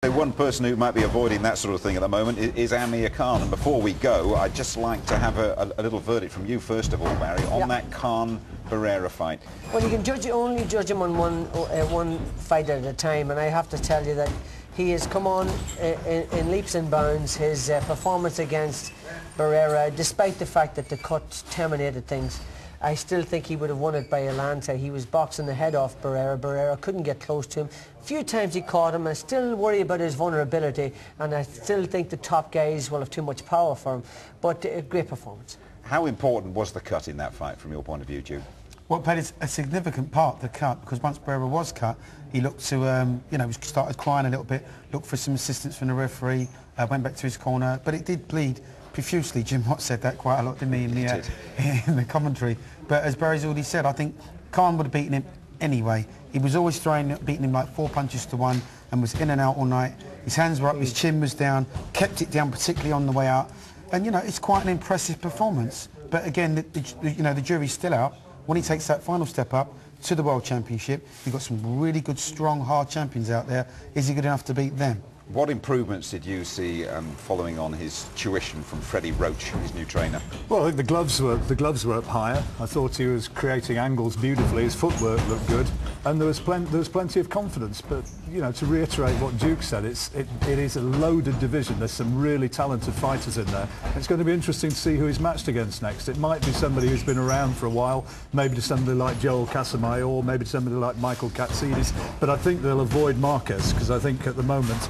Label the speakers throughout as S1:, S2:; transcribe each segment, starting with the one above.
S1: One person who might be avoiding that sort of thing at the moment is Amir Khan. And before we go, I'd just like to have a little verdict from you, first of all, Barry, on that Khan-Barrera fight.
S2: Well, you can only judge him on one fight at a time, and I have to tell you that he has come on in leaps and bounds. His performance against Barrera, despite the fact that the cut terminated things, I still think he would have won it by a landslide. He was boxing the head off Barrera. Barrera couldn't get close to him. A few times he caught him. I still worry about his vulnerability, and I still think the top guys will have too much power for him. But a great performance.
S1: How important was the cut in that fight from your point of view, Duke?
S3: Well, it played a significant part, the cut, because once Barrera was cut, he looked to, started crying a little bit, looked for some assistance from the referee, went back to his corner, but it did bleed profusely. Jim Watt said that quite a lot, didn't he, in the commentary. But as Barry's already said, I think Khan would have beaten him anyway. He was always beating him like 4 punches to 1 and was in and out all night. His hands were up, his chin was down, kept it down particularly on the way out. And, it's quite an impressive performance. But again, the jury's still out. When he takes that final step up to the World Championship, you've got some really good, strong, hard champions out there. Is he good enough to beat them?
S1: What improvements did you see following on his tuition from Freddie Roach, his new trainer?
S4: Well, I think the gloves were up higher. I thought he was creating angles beautifully. His footwork looked good, and there was plenty of confidence. But to reiterate what Duke said, it is a loaded division. There's some really talented fighters in there. It's going to be interesting to see who he's matched against next. It might be somebody who's been around for a while, maybe to somebody like Joel Casamay, or maybe to somebody like Michael Katsidis. But I think they'll avoid Marquez, because I think at the moment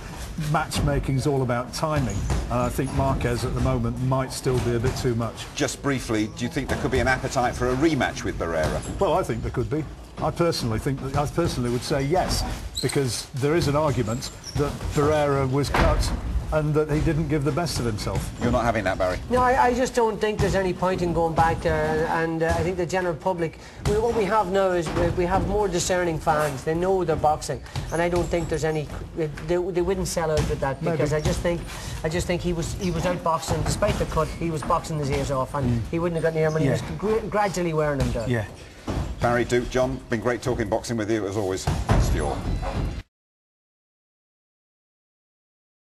S4: matchmaking is all about timing, and I think Marquez at the moment might still be a bit too much.
S1: Just briefly, do you think there could be an appetite for a rematch with Barrera?
S4: Well, I think there could be. I personally would say yes, because there is an argument that Barrera was cut and that he didn't give the best of himself.
S1: You're not having that, Barry?
S2: No, I just don't think there's any point in going back there, and I think the general public, what we have now is we have more discerning fans. They know they're boxing, and I don't think there's any, they wouldn't sell out with that, because I just think he was out boxing, despite the cut, he was boxing his ears off, and he wouldn't have got near him, and he was gradually wearing them down.
S1: Barry, Duke, John, been great talking boxing with you as always. Thanks to you all.